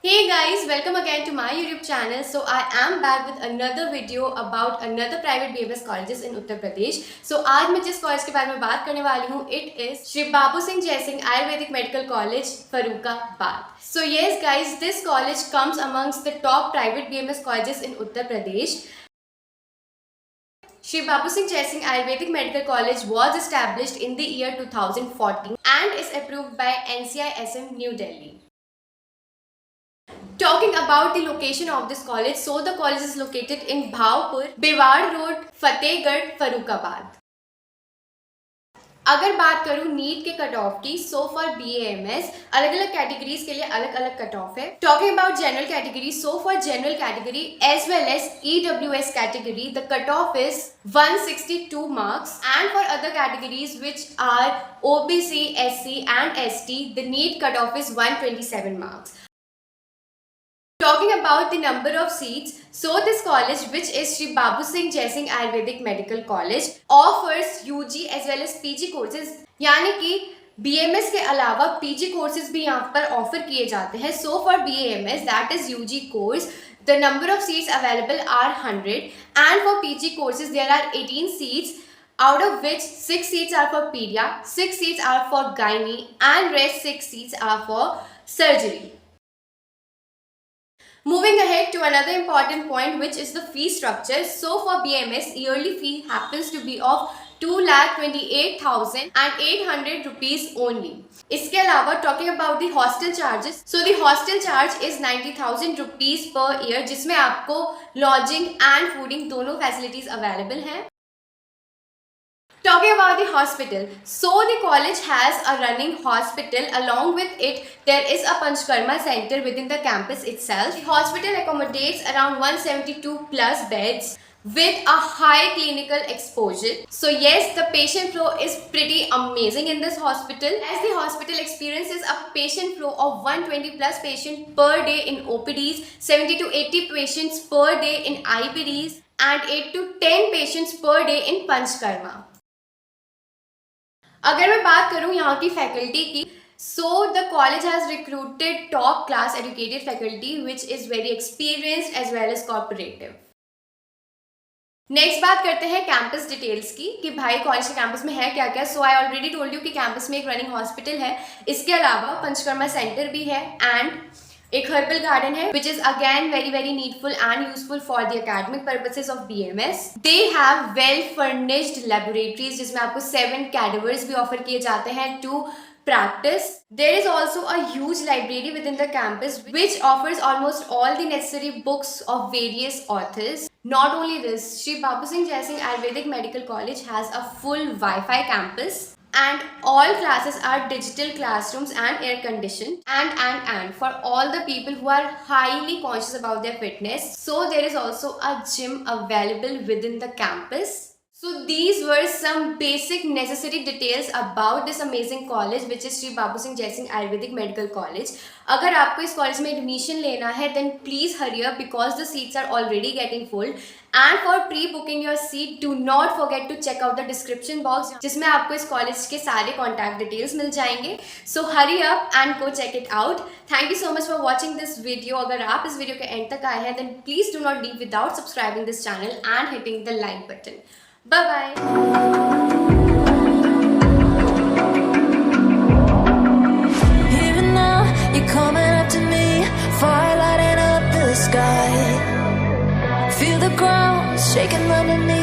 Hey guys, welcome again to my YouTube channel. So I am back with another video about another private BMS colleges in Uttar Pradesh. So आज मैं जिस college के बारे में बात करने वाली हूँ, it is श्री बाबू सिंह जय Singh Ayurvedic medical college Farrukhabad. So yes guys, this college comes amongst the top private BMS colleges in Uttar Pradesh. Shri Babu Singh Jai Singh Ayurvedic Medical College was established in the year 2014 and is approved by NCI-SM New Delhi. Talking about the location of this college, so the college is located in Bhavpur, Bhiwad Road, Fatehgarh, Farrukhabad. अगर बात करूँ NEET के cut off की, so for BAMS अलग अलग categories के लिए अलग अलग कट ऑफ है. Talking about general category, so for general category as well as EWS category the cut off is 162 marks, and for other categories which are OBC, SC and ST the NEET cut off is 127 marks. Talking about the number of seats, so this college, which is Shri Babu Singh Jai Singh Ayurvedic Medical College, offers UG as well as PG courses. यानी कि BMS के अलावा PG courses भी यहाँ पर offer किए जाते हैं. So for BAMS, that is UG course, the number of seats available are 100, and for PG courses there are 18 seats, out of which 6 seats are for pedia, 6 seats are for gynae, and rest 6 seats are for surgery. Moving ahead to another important point, which is the fee structure. So for BMS, yearly fee happens to be of 2,28,800 rupees only. इसके अलावा talking about the hostel charges, so the hostel charge is 90,000 rupees per year, जिसमें आपको lodging and fooding दोनों facilities available हैं. Talking about the hospital, so the college has a running hospital. Along with it, there is a Panchkarma center within the campus itself. The hospital accommodates around 172 plus beds with a high clinical exposure. So yes, the patient flow is pretty amazing in this hospital, as the hospital experiences a patient flow of 120 plus patients per day in OPDs, 70 to 80 patients per day in IPDs, and 8 to 10 patients per day in Panchkarma. अगर मैं बात करूं यहाँ की faculty की, so the college has recruited top class educated faculty which is very experienced as well as cooperative. Next बात करते हैं कैंपस डिटेल्स की कि भाई कॉलेज के कैंपस में है क्या क्या. सो आई ऑलरेडी टोल्ड यू कि कैंपस में एक रनिंग हॉस्पिटल है, इसके अलावा पंचकर्मा सेंटर भी है, एंड एक हर्बल गार्डन है which is again very needful and useful for the academic purposes of BMS. They have well furnished laboratories जिसमें आपको 7 कैडेवर्स भी ऑफर किए जाते हैं to practice. There is also a huge library within the campus which offers almost all the necessary books of various authors. Not only this, Shri Babu Singh Jai Singh Ayurvedic Medical College has a full Wi-Fi campus, and all classes are digital classrooms and air conditioned, and for all the people who are highly conscious about their fitness, so there is also a gym available within the campus. So these were some basic necessary details about this amazing college which is Shri Babu Singh Jai Singh Ayurvedic Medical College. अगर आपको इस college में admission लेना है then please hurry up because the seats are already getting full. And for pre-booking your seat, do not forget to check out the description box जिसमें आपको इस college के सारे contact details मिल जाएंगे. So hurry up and go check it out. Thank you so much for watching this video. अगर आप इस video के एंड तक आए हैं then please do not leave without subscribing this channel and hitting the like button. Bye-bye. Here and now, you're coming up to me, fire lighting up the sky. Feel the ground shaking underneath.